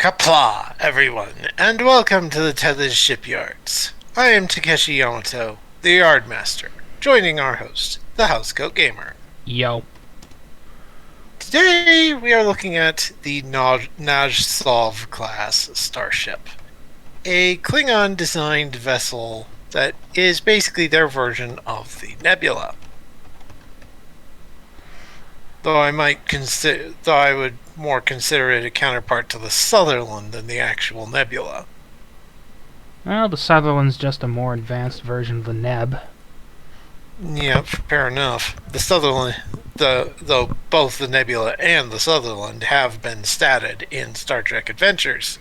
Kapla, everyone, and welcome to the Tethys Shipyards. I am Takeshi Yamato, the Yardmaster, joining our host, the Housecoat Gamer. Yo. Today, we are looking at the Naj'Sov-Class starship, a Klingon-designed vessel that is basically their version of the Nebula. Though I would more consider it a counterpart to the Sutherland than the actual Nebula. Well, the Sutherland's just a more advanced version of the Neb. Yep, fair enough. The Sutherland, though both the Nebula and the Sutherland have been statted in Star Trek Adventures.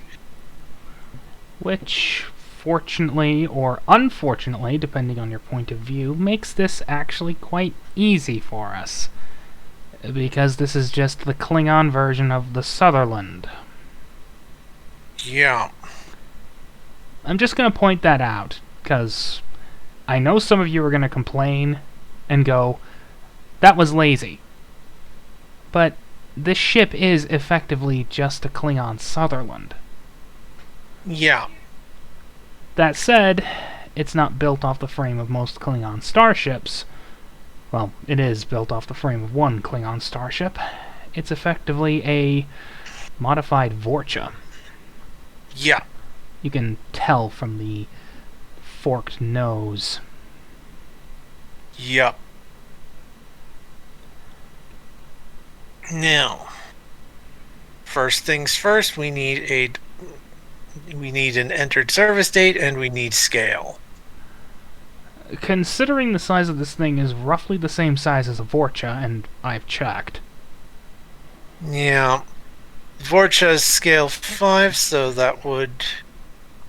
Which, fortunately or unfortunately, depending on your point of view, makes this actually quite easy for us. Because this is just the Klingon version of the Sutherland. Yeah. I'm just going to point that out, because I know some of you are going to complain and go, that was lazy. But this ship is effectively just a Klingon Sutherland. Yeah. That said, it's not built off the frame of most Klingon starships. Well, it is built off the frame of one Klingon starship. It's effectively a modified Vorcha. Yeah. You can tell from the forked nose. Yep. Now, first things first, we need an entered service date and we need scale. Considering the size of this thing is roughly the same size as a Vorcha, and I've checked. Yeah. Vorcha is scale 5, so that would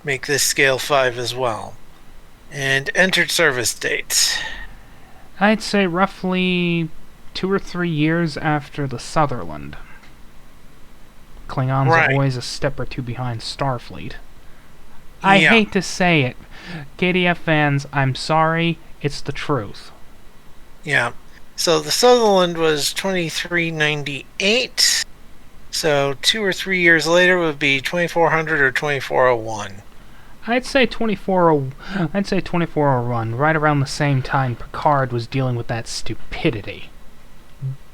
make this scale 5 as well. And entered service date. I'd say roughly 2 or 3 years after the Sutherland. Klingons are always a step or two behind Starfleet. I hate to say it. KDF fans, I'm sorry, it's the truth. Yeah. So the Sutherland was 2398. So 2 or 3 years later would be 2400 or 2401. I'd say 2401, right around the same time Picard was dealing with that stupidity.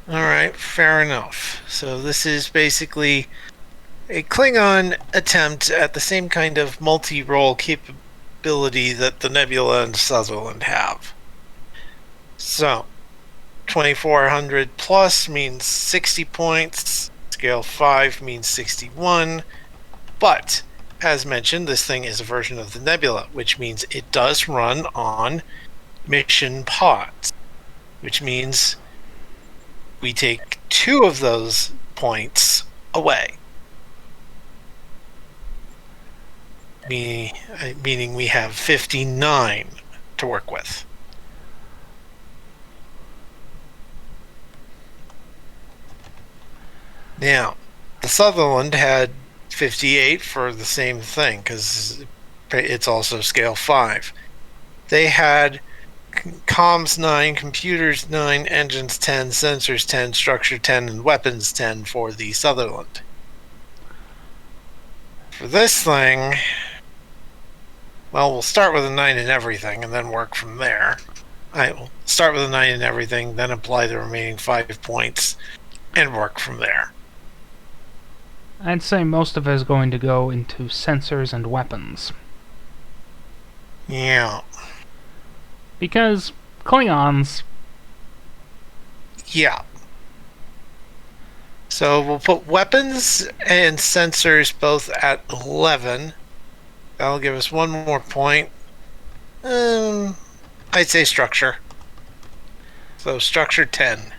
Alright, fair enough. So this is basically a Klingon attempt at the same kind of multi-role capability that the Nebula and Sutherland have. So, 2400 plus means 60 points, scale 5 means 61, but, as mentioned, this thing is a version of the Nebula, which means it does run on mission pods, which means we take 2 of those points away. Meaning we have 59 to work with. Now, the Sutherland had 58 for the same thing, because it's also scale 5. They had comms 9, computers 9, engines 10, sensors 10, structure 10, and weapons 10 for the Sutherland. For this thing, well, we'll start with a 9 in everything and then work from there. I will start with a 9 in everything, then apply the remaining 5 points and work from there. I'd say most of it is going to go into sensors and weapons. Yeah. Because Klingons... Yeah. So we'll put weapons and sensors both at 11. That'll give us 1 more point. I'd say structure. So structure 10.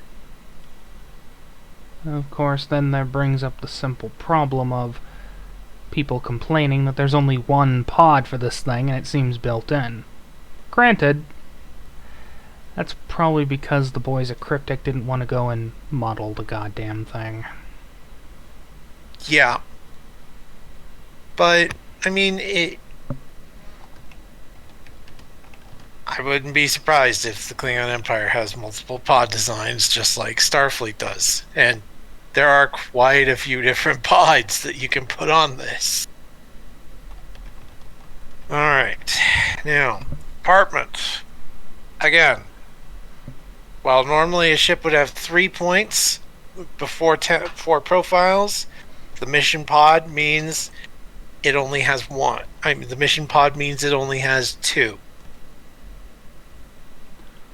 Of course, then that brings up the simple problem of people complaining that there's only one pod for this thing and it seems built in. Granted, that's probably because the boys at Cryptic didn't want to go and model the goddamn thing. Yeah. But, I mean, I wouldn't be surprised if the Klingon Empire has multiple pod designs just like Starfleet does. And there are quite a few different pods that you can put on this. Alright, now, compartments. Again, while normally a ship would have 3 points before 4 profiles, the mission pod means it only has 1. The mission pod means it only has 2.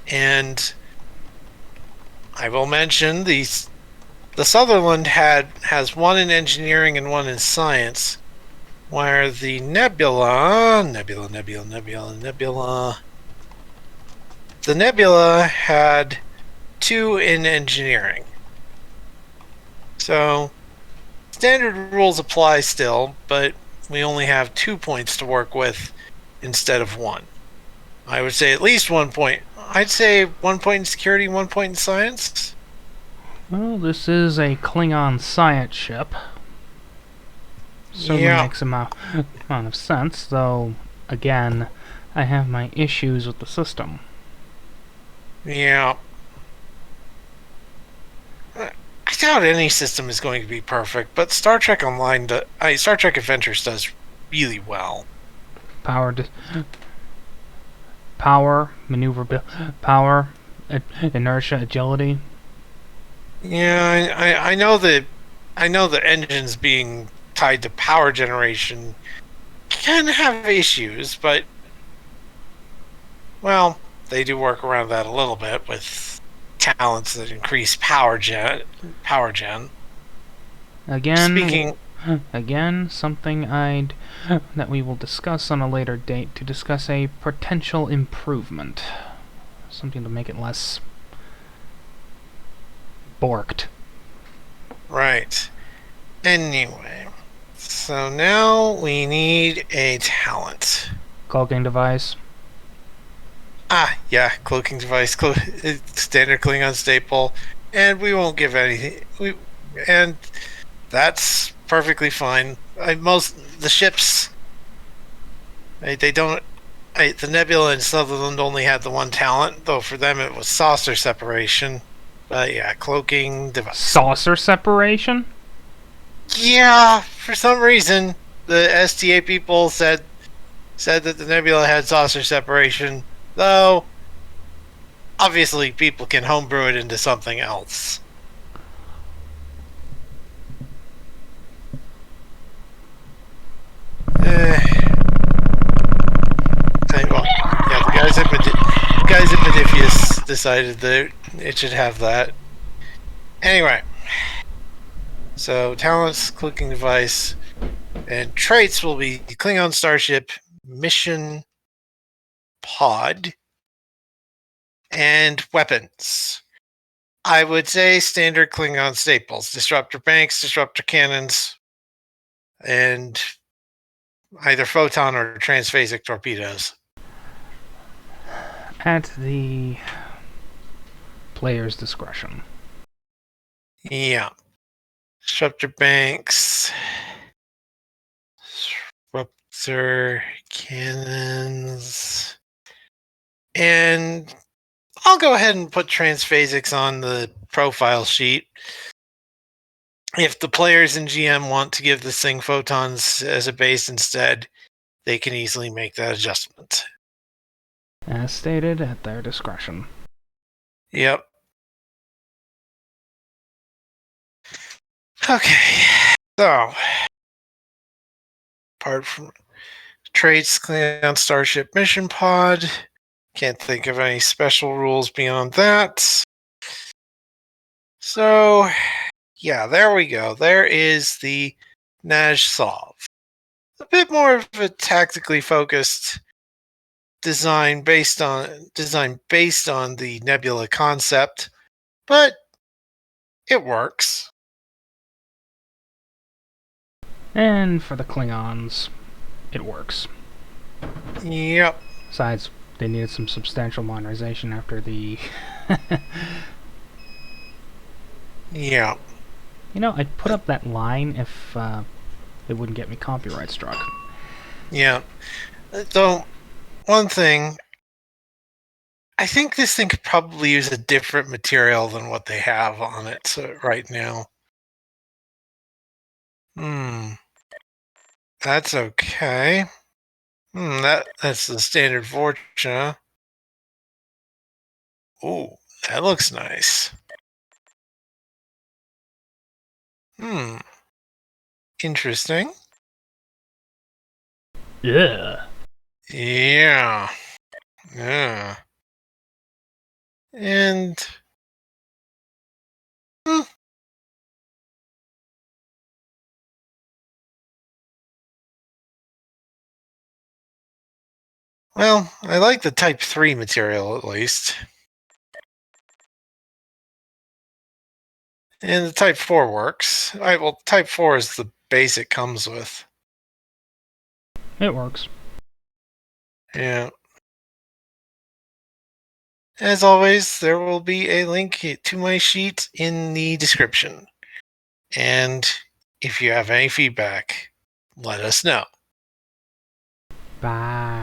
And I will mention the Sutherland has 1 in engineering and 1 in science, where the Nebula, the Nebula had 2 in engineering. So standard rules apply still, but we only have 2 points to work with instead of 1. I would say at least 1 point. I'd say 1 point in security, 1 point in science. Well, this is a Klingon science ship. Certainly makes amount of sense, though, again, I have my issues with the system. Yeah. I doubt any system is going to be perfect, but Star Trek Online, Star Trek Adventures does really well. Power, power, inertia, agility. Yeah, I know that engines being tied to power generation can have issues, but well, they do work around that a little bit with talents that increase power gen. Again, something that we will discuss on a later date to discuss a potential improvement, something to make it less borked. Right. Anyway, so now we need a talent. Cloaking device. Yeah, cloaking device, standard Klingon staple, and we won't give anything. And that's perfectly fine. Most the ships, they don't. The Nebula and Sutherland only had the 1 talent, though for them it was saucer separation. But yeah, cloaking device. Saucer separation? Yeah, for some reason the STA people said that the Nebula had saucer separation, though obviously people can homebrew it into something else. Well, yeah, the guys at Modiphius decided that it should have that. Anyway, so talents, cloaking device, and traits will be Klingon starship, mission pod, and weapons. I would say standard Klingon staples: disruptor banks, disruptor cannons, and either photon or transphasic torpedoes. At the player's discretion. Yeah. Disruptor banks, disruptor cannons, and I'll go ahead and put transphasics on the profile sheet. If the players and GM want to give this thing photons as a base instead, they can easily make that adjustment. As stated, at their discretion. Yep. Okay, so apart from traits, Klingon Starship Mission Pod, can't think of any special rules beyond that. So, yeah, there we go. There is the Naj'Sov. A bit more of a tactically focused design based on the Nebula concept, but it works. And for the Klingons, it works. Yep. Besides, they needed some substantial modernization after the... Yeah. You know, I'd put up that line if it wouldn't get me copyright struck. Yeah. So, one thing, I think this thing could probably use a different material than what they have on it right now. That's okay. That's the standard fortune, huh? Ooh, that looks nice. Hmm. Interesting. Yeah. Yeah. Yeah. And hmm, well, I like the Type 3 material at least. And the Type 4 works. Well, Type 4 is the base it comes with. It works. Yeah. As always, there will be a link to my sheet in the description. And if you have any feedback, let us know. Bye.